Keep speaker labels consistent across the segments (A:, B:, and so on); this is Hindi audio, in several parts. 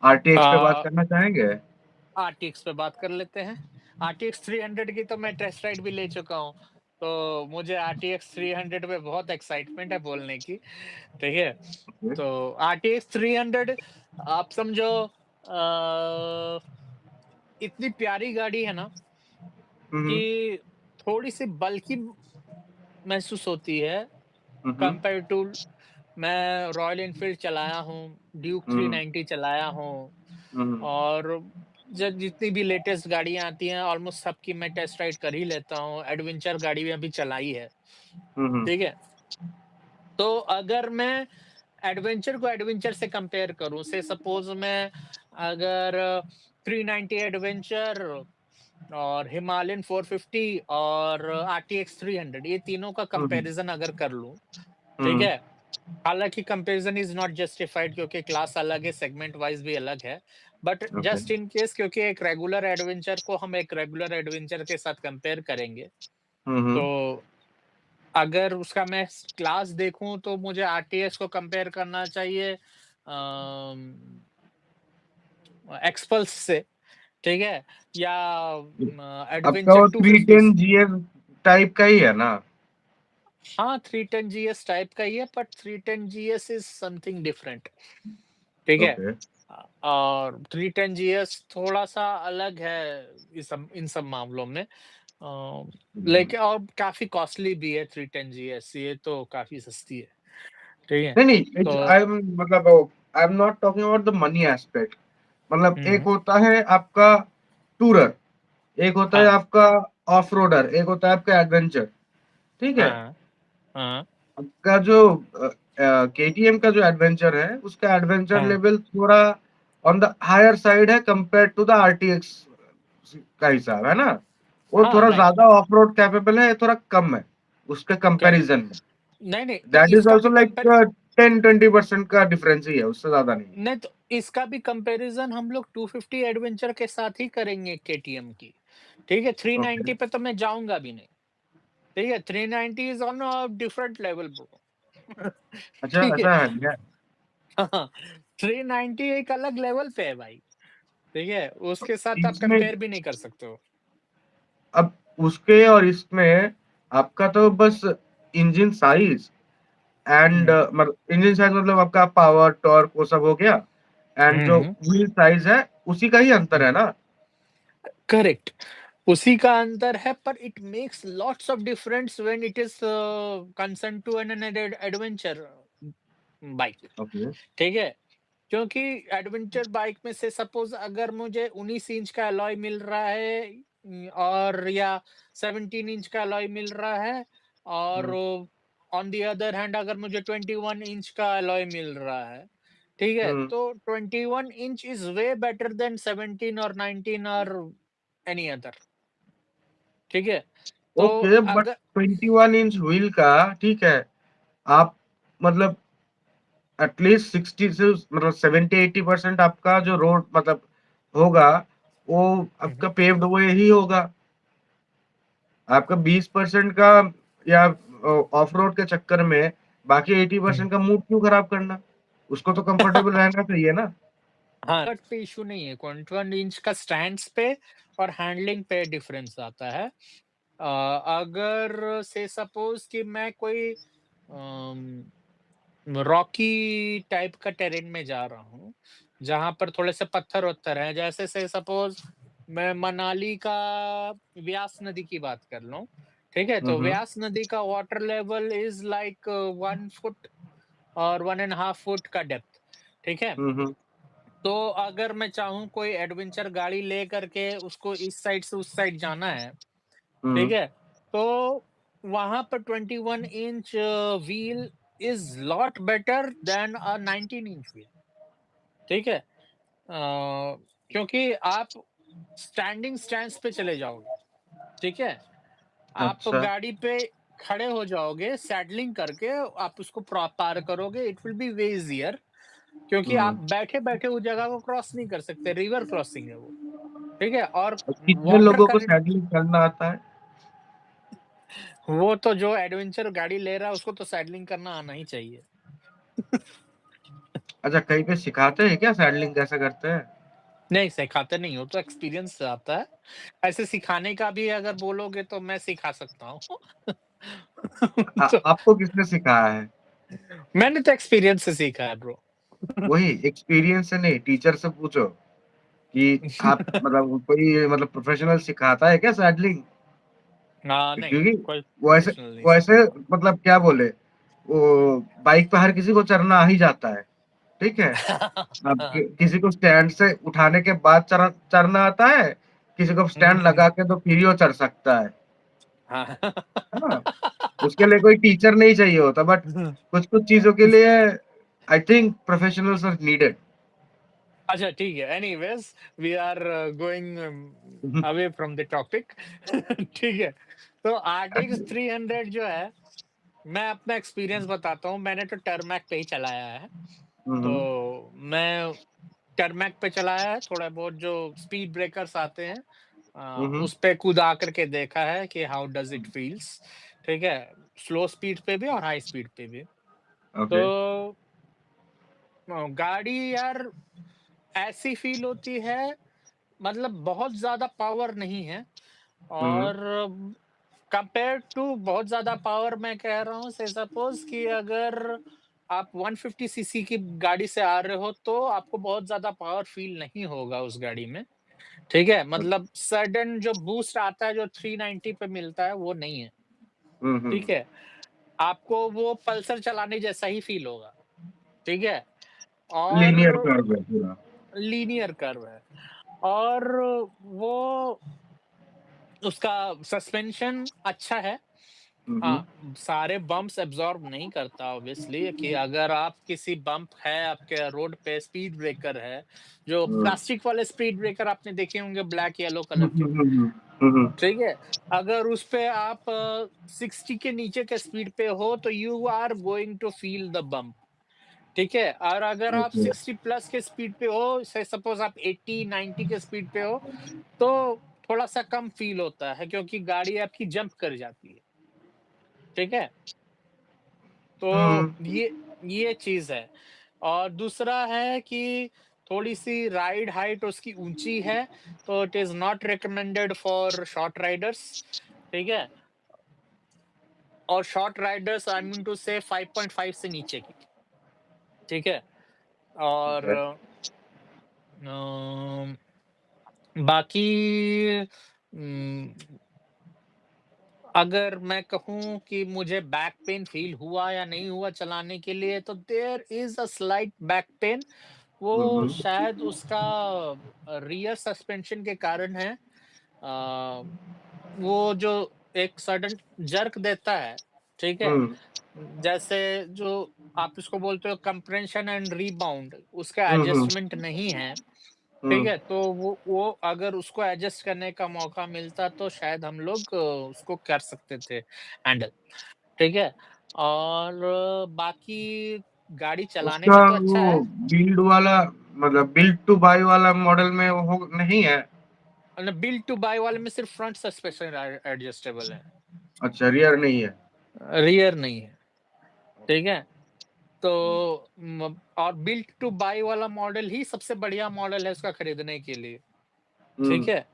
A: आरटीएक्स पे बात करना चाहेंगे?
B: आरटीएक्स पे बात कर लेते हैं। आरटीएक्स 300 की तो मैं टेस्ट राइड भी ले चुका हूँ, तो मुझे आरटीएक्स 300 पे बहुत एक्साइटमेंट है बोलने की, ठीक है?
A: ओके।
B: तो आरटीएक्स 300 आप समझो इतनी प्यारी गाड़ी है ना
A: हुँ, हुँ।
B: कि थोड़ी-सी बल्की महसूस होती है
A: हुँ, हुँ।
B: कंपेयर टू मैं रॉयल एनफील्ड चलाया हूँ, ड्यूक
A: हुँ,
B: 390 चलाया हूँ
A: हुँ, हुँ।
B: और ज जितनी भी लेटेस्ट गाड़ियाँ आती हैं ऑलमोस्ट सबकी मैं टेस्ट राइड कर ही लेता हूँ, एडवेंचर गाड़ी भी अभी चलाई है,
A: हुँ, हुँ।
B: ठीक है? तो अगर मैं एडवेंचर को एडवेंचर से कंपेयर करूँ, से सपोज़ मैं अगर 390 एडवेंचर और हिमालयन 450 और आरटीएक्स 300 ये तीनों का
A: हुँ, हुँ।
B: कंपैरिज़न अगर कर लूँ,
A: हुँ,
B: ठीक
A: हुँ।
B: है? हालाँकि कंपैरिज़न इज़ नॉट जस्टिफाइड क्योंकि क्लास अलग है, सेगमेंट वाइज़ भी अलग है। But
A: okay.
B: Just in case क्योंकि एक रेगुलर एडवेंचर को हम एक रेगुलर एडवेंचर के साथ कंपेयर करेंगे,
A: हुँ, हुँ।
B: तो अगर उसका मैं क्लास देखूँ तो मुझे आरटीएक्स को कंपेयर करना चाहिए एक्सपल्स से, ठीक है? या
A: आपका
B: एडवेंचर
A: वो
B: 250
A: 310
B: से।
A: जीएस टाइप का ही है ना?
B: हाँ, 310 जीएस टाइप का ही है, but 310 GS is something different, ठीक है?
A: ओके।
B: और 310 जीएस थोड़ा-सा अलग है इन सब मामलों में।
A: हुँ, हुँ।
B: लेकिन और काफ़ी कॉस्टली भी है 310 जीएस, ये तो काफ़ी सस्ती है, ठीक है?
A: नहीं, नहीं, इट्स
B: तो
A: आई एम मतलब आई am not talking about the money aspect. मतलब
B: हुँ,
A: एक
B: हुँ।
A: होता है आपका टूरर, एक होता है
B: हाँ,
A: आपका ऑफ-रोडर, एक होता है आपका एडवेंचर, ठीक है?
B: हाँ, हाँ,
A: आपका जो केटीएम का जो एडवेंचर है, उसका एडवेंचर
B: हाँ।
A: लेवल थोड़ा ऑन द हायर साइड है कंपेयर्ड टू द आरटीएक्स का हिसाब, है ना? वो
B: हाँ,
A: थोड़ा
B: राइट,
A: ज़्यादा ऑफ-रोड कैपेबल है, ये थोड़ा कम है, उसके
B: करेक्ट।
A: कंपैरिज़न में।
B: नहीं, नहीं, तो
A: दैट इज़
B: इसका
A: ऑल्सो
B: भी
A: लाइक 10-20% का डिफरेंस ही है, उससे ज़्यादा नहीं है।
B: नहीं तो इसका भी कंपैरिज़न हम लोग 250 एडवेंचर के साथ ही करेंगे केटीएम की, ठीक है?
A: ओके।
B: 390 पे तो मैं जाऊँगा भी नहीं, ठीक है? 390 is on a different level bro.
A: अच्छा,
B: ठीक है?
A: ऐसा है क्या?
B: हाँ, 390 एक अलग लेवल पे है भाई, ठीक है?
A: तो
B: उसके साथ आप
A: इसमें
B: कंपेयर भी नहीं कर सकते हो।
A: अब उसके और इसमें आपका तो बस इंजन साइज़ एंड
B: हुँ,
A: मतलब इंजन साइज़ मतलब आपका पावर, टॉर्क वो सब हो गया एंड
B: हुँ,
A: जो
B: हुँ।
A: व्हील साइज़ है, उसी का ही अंतर है ना?
B: करेक्ट, उसी का अंतर है पर it makes lots of difference when it is concern to an adventure bike,
A: okay.
B: ठीक है? क्योंकि एडवेंचर बाइक में से सपोज़ अगर मुझे 19 इंच का अलॉय मिल रहा है और या 17 इंच का अलॉय मिल रहा है और
A: हुँ,
B: ऑन द अदर हैंड अगर मुझे 21 इंच का अलॉय मिल रहा है, ठीक है?
A: हुँ।
B: तो 21 inch is way better than 17 और 19 और एनी अदर, ठीक है? तो
A: ओके बट
B: अगर
A: 21 इंच व्हील का ठीक है, आप मतलब एटलीस्ट 60 से मतलब 70-80% आपका जो रोड मतलब होगा, वो
B: हुँ, हुँ,
A: आपका पेव्ड वे ही होगा। आपका 20% का या ऑफ रोड के चक्कर में बाकी
B: हुँ।
A: 80% का मूड क्यों खराब करना? उसको तो कंफर्टेबल रहना चाहिए ना?
B: हाँ, कट पे इश्यू नहीं है, 21 इंच का स्टैंड्स पे और हैंडलिंग पे डिफरेंस आता है। अगर से सपोज़ कि मैं कोई रॉकी टाइप का टेरेन में जा रहा हूँ, जहाँ पर थोड़े से पत्थर-वत्थर हैं, जैसे से सपोज़ मैं मनाली का व्यास नदी की बात कर लूँ, ठीक है?
A: हुँ,
B: तो
A: हुँ।
B: व्यास नदी का water level is like 1 foot और 1 एंड हाफ फुट का डेप्थ, ठीक है?
A: हुँ, हुँ।
B: तो अगर मैं चाहूँ कोई एडवेंचर गाड़ी ले करके उसको इस साइड से उस साइड जाना है, ठीक
A: हुँ।
B: है? तो वहाँ पर 21 inch wheel is lot better than a 19 inch wheel, ठीक है? क्योंकि आप स्टैंडिंग स्टैंस पे चले जाओगे, ठीक है? आप
A: अच्छा।
B: गाड़ी पे खड़े हो जाओगे, सैडलिंग करके आप उसको पार करोगे, it will be way easier क्योंकि आप
A: हुँ।
B: बैठे-बैठे उस जगह को क्रॉस नहीं कर सकते, रिवर क्रॉसिंग है वो, ठीक है? और
A: और कितने
B: वाटर
A: लोगों को
B: करंट
A: सैडलिंग करना आता है?
B: वो तो जो एडवेंचर गाड़ी ले रहा है उसको तो सैडलिंग करना आना ही चाहिए।
A: अच्छा, कहीं पे सिखाते हैं क्या सैडलिंग कैसे करते हैं?
B: नहीं, सिखाते नहीं हो तो एक्सपीरियंस से आता है। ऐसे सिखाने का भी अगर बोलोगे तो मैं सिखा सकता हूँ। तो
A: आपको किसने सिखाया है?
B: मैंने तो एक्सपीरियंस से सीखा है ब्रो।
A: वही एक्सपीरियंस से नहीं, टीचर से पूछो कि आप मतलब कोई मतलब प्रोफेशनल सिखाता है क्या सैडलिंग?
B: हाँ, नहीं,
A: क्योंकि
B: कोई
A: वैसे
B: प्रोफेशनल नहीं
A: वैसे
B: सिखाता।
A: मतलब क्या बोले, वो बाइक पे हर किसी को चढ़ना आ ही जाता है, ठीक है? अब
B: हाँ।
A: किसी को स्टैंड से उठाने के बाद चढ़ना आता है, किसी को स्टैंड
B: हुँ,
A: लगा के तो फिर ही वो चढ़ सकता
B: हाँ।
A: है ना? उसके लिए कोई टीचर नहीं चाहिए होता, बट कुछ-कुछ चीज़ों के लिए I think professionals are needed.
B: अच्छा ठीक है, anyways we are going away from the topic. ठीक है, तो आरटीएक्स 300 जो है, मैं अपना एक्सपीरियंस बताता हूँ, मैंने तो टरमैक पे ही चलाया है।
A: हुँ,
B: तो
A: हुँ।
B: मैं टरमैक पे चलाया है, थोड़ा बहुत जो स्पीड ब्रेकर्स आते हैं
A: हुँ, हुँ।
B: उस पे कूदा करके देखा है कि हाउ डज़ इट फील्स, ठीक है? स्लो स्पीड पे भी और हाई स्पीड पे भी।
A: ओके।
B: तो गाड़ी यार ऐसी फ़ील होती है, मतलब बहुत ज़्यादा पावर नहीं है
A: हुँ, हुँ।
B: और कंपेयर टू बहुत ज़्यादा पावर मैं कह रहा हूँ, से सपोज़ कि अगर आप 150 सीसी की गाड़ी से आ रहे हो, तो आपको बहुत ज़्यादा पावर फ़ील नहीं होगा उस गाड़ी में, ठीक है? मतलब सडन जो बूस्ट आता है, जो 390 पे मिलता है, वो नहीं है,
A: हुँ, हुँ।
B: ठीक है? आपको वो पल्सर चलाने जैसा ही फ़ील होगा, ठीक है?
A: लीनियर
B: और
A: कर्व है पूरा।
B: लीनियर कर्व है और वो उसका सस्पेंशन अच्छा है।
A: हुँ, हुँ।
B: हाँ, सारे बम्प्स एब्ज़ॉर्ब नहीं करता ऑब्वियसली कि अगर आप किसी बम्प है आपके रोड पे, स्पीड ब्रेकर है, जो
A: हुँ।
B: प्लास्टिक वाले स्पीड ब्रेकर आपने देखे होंगे ब्लैक येलो
A: हुँ,
B: कलर के,
A: हुँ, हुँ, हुँ। हुँ, हुँ।
B: ठीक है? अगर उस पे आप 60 के नीचे के स्पीड पे हो तो you are going to feel the bump, ठीक है? और अगर आप
A: ओके।
B: 60 प्लस के स्पीड पे हो, से सपोज़ आप 80-90 के स्पीड पे हो, तो थोड़ा-सा कम फ़ील होता है क्योंकि गाड़ी आपकी जंप कर जाती है, ठीक है? तो
A: हुँ।
B: ये चीज़ है और दूसरा है कि थोड़ी-सी राइड हाइट उसकी ऊँची है, तो it is not recommended for short riders, ठीक है? और short riders I mean to say 5.5 से नीचे की, ठीक है? और
A: ठीक है।
B: अम, बाकी उम, अगर मैं कहूँ कि मुझे बैक पेन फ़ील हुआ या नहीं हुआ चलाने के लिए, तो there is a slight back pain.
A: हुँ,
B: वो
A: हुँ।
B: शायद उसका रियर सस्पेंशन के कारण है। वो जो एक सडन जर्क देता है, ठीक है?
A: हुँ।
B: जैसे जो आप इसको बोलते हो कंप्रेशन एंड रीबाउंड, उसका
A: हुँ, हुँ।
B: एडजस्टमेंट नहीं है, ठीक
A: हुँ।
B: है? तो वो अगर उसको एडजस्ट करने का मौका मिलता तो शायद हम लोग उसको कर सकते थे हैंडल, ठीक है? और बाकी गाड़ी चलाने
A: उसका
B: में तो
A: वो
B: अच्छा है।
A: बिल्ड वाला मतलब बिल्ड टू बाय वाला मॉडल में वो हो नहीं है?
B: मतलब बिल्ड टू बाय वाले में सिर्फ फ्रंट सस्पेंशन एडजस्टेबल है,
A: अच्छा, रियर नहीं है।
B: रियर नहीं है, ठीक है?
A: हुँ।
B: तो और बिल्ड टू बाय वाला मॉडल ही सबसे बढ़िया मॉडल है उसका खरीदने के लिए, ठीक
A: हुँ।
B: है?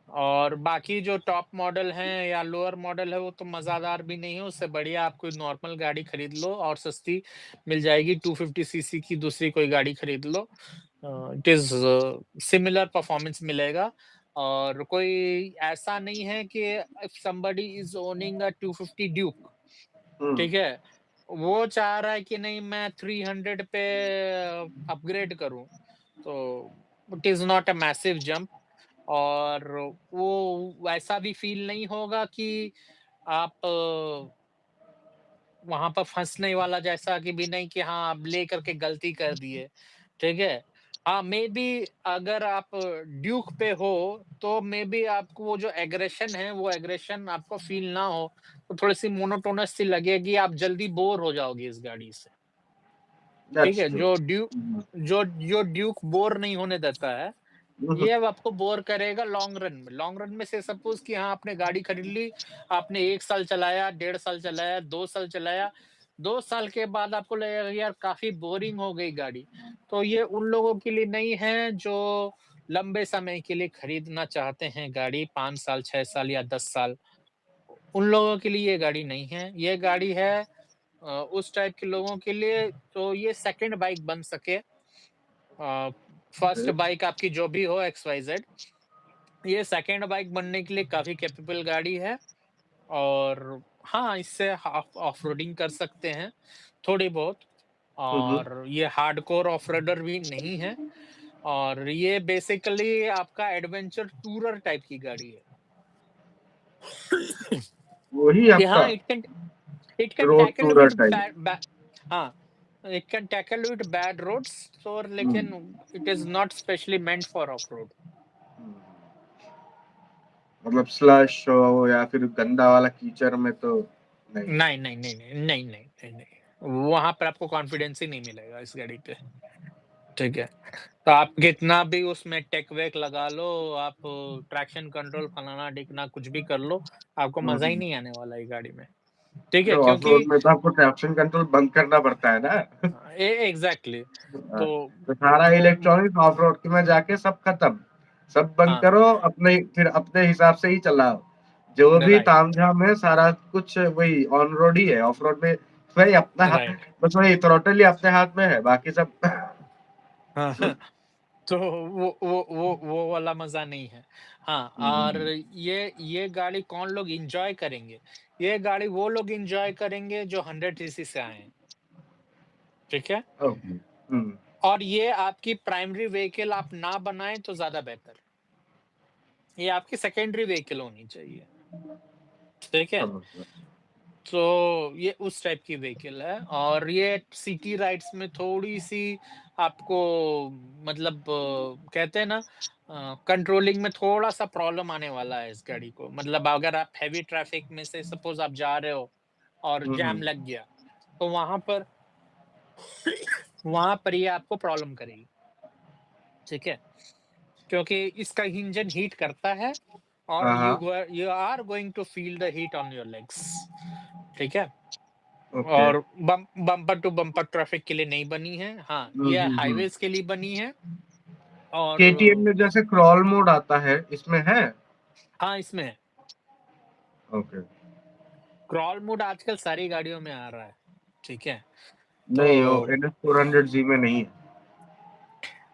B: और बाकी जो टॉप मॉडल हैं या लोअर मॉडल है वो तो मज़ादार भी नहीं है, उससे बढ़िया आप कोई नॉर्मल गाड़ी खरीद लो और सस्ती मिल जाएगी 250 सीसी की दूसरी कोई गाड़ी खरीद लो। इट इज़ सिमिलर परफॉर्मेंस मिलेगा और कोई ऐसा नहीं है कि if somebody is owning a 250 Duke,
A: हुँ।
B: ठीक है? वो चाह रहा है कि नहीं मैं 300 पे अपग्रेड करूँ, तो it is not a massive jump और वो वैसा भी फ़ील नहीं होगा कि आप वहाँ पर फँसने वाला जैसा कि भी नहीं कि हाँ, आप लेकर के गलती कर दिए, ठीक है? हाँ, मेबी अगर आप ड्यूक पे हो, तो मेबी आपको वो जो एग्रेशन है, वो एग्रेशन आपको फ़ील ना हो, तो थोड़ी-सी मोनोटोनस सी लगेगी, आप जल्दी बोर हो जाओगे इस गाड़ी से, ठीक
A: दैट्स
B: है?
A: ट्रू। हुँ।
B: जो ड्यूक बोर नहीं होने देता है,
A: हुँ,
B: ये
A: हुँ।
B: अब आपको बोर करेगा लॉन्ग रन में। लॉन्ग रन में से सपोज़ कि हाँ, आपने गाड़ी खरीद ली, आपने 1 साल चलाया, 1.5 साल चलाया, 2 साल चलाया, 2 साल के बाद आपको लगेगा यार काफ़ी बोरिंग हो गई गाड़ी। तो ये उन लोगों के लिए नहीं है जो लंबे समय के लिए खरीदना चाहते हैं गाड़ी 5 साल, 6 साल या 10 साल। उन लोगों के लिए ये गाड़ी नहीं है। ये गाड़ी है उस टाइप के लोगों के लिए तो ये सेकंड बाइक बन सके। फर्स्ट बाइक आपकी जो भी हो एक्स वाई जेड, ये सेकंड बाइक बनने के लिए काफ़ी कैपेबल गाड़ी है। और हाँ, इससे ऑफ ऑफ-रोडिंग कर सकते हैं, थोड़ी बहुत।
A: हुँ, हुँ।
B: और ये हार्डकोर ऑफ-रोडर भी नहीं है और ये बेसिकली आपका एडवेंचर टूरर टाइप की गाड़ी है।
A: वही
B: कि
A: आपका
B: हाँ, it can
A: road
B: tackle
A: tourer
B: with
A: type.
B: Bad बै हाँ, it can tackle with bad roads और
A: हुँ,
B: लेकिन it is not specially meant for off-road.
A: हुँ। मतलब स्लश हो या फिर गंदा वाला कीचड़ में तो नहीं।
B: नहीं, नहीं, नहीं, नहीं, नहीं, नहीं, नहीं, नहीं। वहाँ पर आपको कॉन्फिडेंस ही नहीं मिलेगा इस गाड़ी पे, ठीक है? तो आप कितना भी उसमें टेक-वेक लगा लो, आप ट्रैक्शन कंट्रोल फलाना-ढिकना कुछ भी कर लो, आपको
A: हुँ,
B: मज़ा ही
A: हुँ।
B: नहीं आने वाला है गाड़ी में, ठीक
A: अरे
B: है? क्योंकि
A: ऑफ-रोड में तो आपको ट्रैक्शन कंट्रोल बंद करना पड़ता है ना।
B: एग्ज़ैक्टली।
A: हाँ,
B: तो
A: तो सारा
B: वो
A: इलेक्ट्रॉनिक ऑफ-रोड के में जाके सब खत्म। सब बंद
B: हाँ,
A: करो, अपने फिर अपने हिसाब से ही चलाओ। जो भी
B: राइट,
A: तामझाम है सारा कुछ वही ऑन रोड ही है, ऑफ रोड में वही अपना
B: राइट।
A: बस वही थ्रॉटल ही अपने हाथ में है, बाकी सब
B: हाँ, तो वो वाला मज़ा नहीं है। हाँ, और
A: हुँ,
B: ये गाड़ी कौन लोग एन्जॉय करेंगे? ये गाड़ी वो लोग एन्जॉय करेंगे जो 100 सीसी से आए हैं, ठीक है?
A: ओके। हुँ,
B: और ये आपकी प्राइमरी व्हीकल आप ना बनाएँ तो ज़्यादा बेहतर। ये आपकी सेकेंडरी व्हीकल होनी चाहिए, ठीक है?
A: समझ गया।
B: तो ये उस टाइप की व्हीकल है और ये सिटी राइड्स में थोड़ी-सी आपको मतलब कहते हैं ना कंट्रोलिंग में थोड़ा-सा प्रॉब्लम आने वाला है इस गाड़ी को। मतलब अगर आप हेवी ट्रैफिक में से सपोज़ आप जा रहे हो और
A: हुँ,
B: जैम
A: हुँ।
B: लग गया, तो वहाँ पर ये आपको प्रॉब्लम करेगी, ठीक है? क्योंकि इसका इंजन हीट करता है और
A: हाँ, हाँ,
B: you are going to feel the heat on your legs, ठीक है?
A: ओके।
B: और बम्पर टू बम्पर ट्रैफिक के लिए नहीं बनी है। हाँ,
A: हुँ,
B: ये
A: हुँ, हुँ।
B: हाईवेज़ के लिए बनी है और
A: केटीएम में जैसे क्रॉल मोड आता है, इसमें है?
B: हाँ, इसमें है।
A: ओके।
B: क्रॉल मोड आजकल सारी गाड़ियों में आ रहा है, ठीक है? तो
A: नहीं, वो एनएस 400 जी में नहीं है।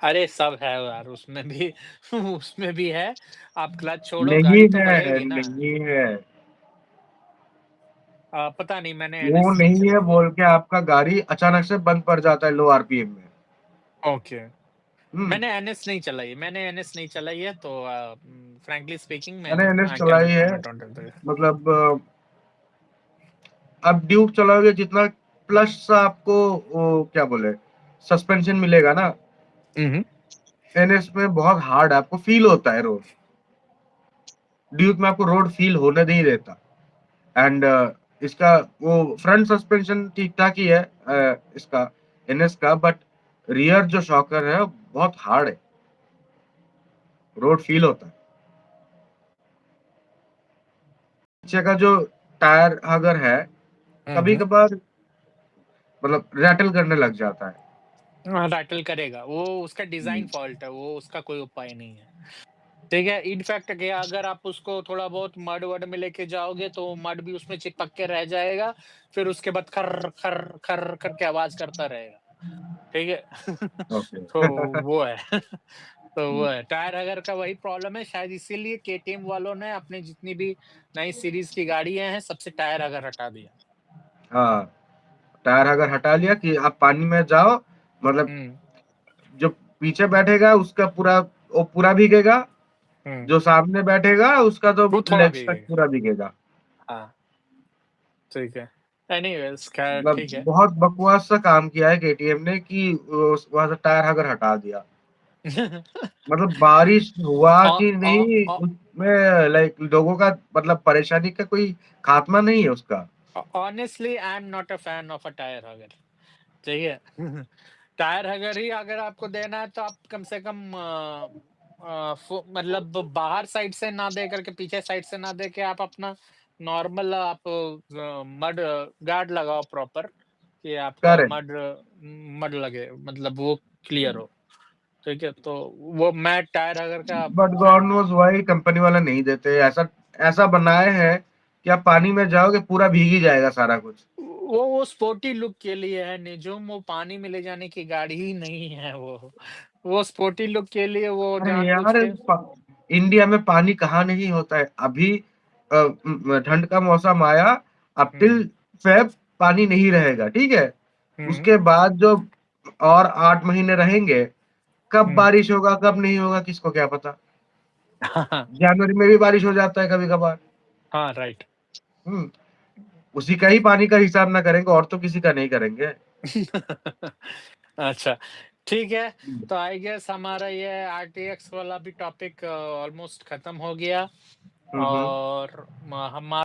B: अरे सब है यार उसमें भी उसमें भी है। आप क्लच छोड़ो
A: नहीं
B: गाड़ी तो
A: है,
B: बढ़ेगी ना।
A: नहीं है।
B: पता नहीं मैंने
A: वो
B: एनएस नहीं
A: नहीं है
B: चलाई है।
A: बोल के आपका गाड़ी अचानक से बंद पड़ जाता है लो आरपीएम में।
B: ओके।
A: हुँ,
B: मैंने एनएस नहीं चलाई है तो फ्रैंकली स्पीकिंग मैं
A: मैंने एनएस
B: आई कैन
A: चलाई
B: नॉट
A: है
B: कमेंट ऑन दैट।
A: मतलब आप ड्यूक चलाओगे जितना प्लस आपको वो क्या बोले सस्पेंशन मिलेगा ना,
B: हुँ, हुँ।
A: एनएस में बहुत हार्ड है, आपको फ़ील होता है रोड। ड्यूक में आपको रोड फ़ील होने नहीं देता एंड इसका वो फ्रंट सस्पेंशन ठीक-ठाक ही है इसका एनएस का बट रियर जो शॉकर है बहुत हार्ड है, रोड फ़ील होता है। पीछे का जो टायर अगर है,
B: हुँ, हुँ।
A: कभी-कभार मतलब रैटल करने लग जाता है।
B: हाँ, रैटल करेगा। वो उसका
A: हुँ,
B: डिज़ाइन फ़ॉल्ट है, वो उसका कोई उपाय नहीं है। ठीक है, इनफैक्ट कि अगर आप उसको थोड़ा बहुत मड-वड में लेके जाओगे तो मड भी उसमें चिपक के रह जाएगा, फिर उसके बाद खर्र, खर्र, खर्र करके आवाज़ करता रहेगा, ठीक है?
A: ओके।
B: तो वो है। तो वो
A: हुँ,
B: है, टायर हगर का वही प्रॉब्लम है, शायद इसीलिए केटीएम वालों ने अपने जितनी भी नई सीरीज़ की गाड़ियाँ हैं, सबसे टायर हगर हटा दिया।
A: हाँ, टायर अगर हटा लिया कि आप पानी में जाओ मतलब
B: हुँ,
A: जो पीछे बैठेगा उसका पूरा वो पूरा भीगेगा,
B: हुँ,
A: जो सामने बैठेगा उसका तो
B: वो थोड़ा
A: लेग्स तक
B: भीगेगा।
A: पूरा भीगेगा।
B: हाँ, ठीक है। एनीवेज़ खैर
A: मतलब
B: ठीक है।
A: बहुत बकवास सा काम किया है केटीएम ने कि वहाँ से टायर अगर हटा दिया। मतलब बारिश हुआ
B: औ
A: कि
B: औ
A: नहीं
B: औ
A: उसमें लाइक लोगों का मतलब परेशानी का कोई खात्मा नहीं है उसका।
B: Honestly I am not a fan of a tyre hugger, ठीक है? टायर हगर ही अगर आपको देना है तो आप कम से कम मतलब बाहर साइड से ना दे करके पीछे साइड से ना दे के आप अपना नॉर्मल आप मड गार्ड लगाओ प्रॉपर, कि आपका
A: करेक्ट।
B: मड लगे, मतलब वो क्लियर हो, ठीक है? तो वो मैट टायर अगर का
A: बट गॉड
B: फैन
A: नोज़ व्हाई कंपनी वाले नहीं देते। ऐसा ऐसा बनाए हैं कि आप पानी में जाओगे पूरा भीग ही जाएगा सारा कुछ।
B: वो स्पोर्टी लुक के लिए है निज़ुम, वो पानी में ले जाने की गाड़ी ही नहीं है वो। वो स्पोर्टी लुक के लिए वो
A: अरे
B: जानबूझ
A: यार
B: के
A: इंडिया में पानी कहाँ नहीं होता है। अभी ठंड का मौसम आया, अब टिल
B: हुँ,
A: फेब पानी नहीं रहेगा, ठीक है?
B: हुँ,
A: उसके बाद जो और 8 महीने रहेंगे, कब
B: हुँ।
A: बारिश होगा, कब नहीं होगा, किसको क्या पता?
B: हाँ,
A: जनवरी में भी बारिश हो जाता है कभी-कभार।
B: हाँ, राइट।
A: हुँ, उसी का ही पानी का हिसाब ना करेंगे और तो किसी का नहीं करेंगे।
B: अच्छा, ठीक है,
A: हुँ,
B: तो आई गेस हमारा ये आरटीएक्स वाला भी टॉपिक ऑलमोस्ट खत्म हो गया
A: हुँ, हुँ।
B: और म हमा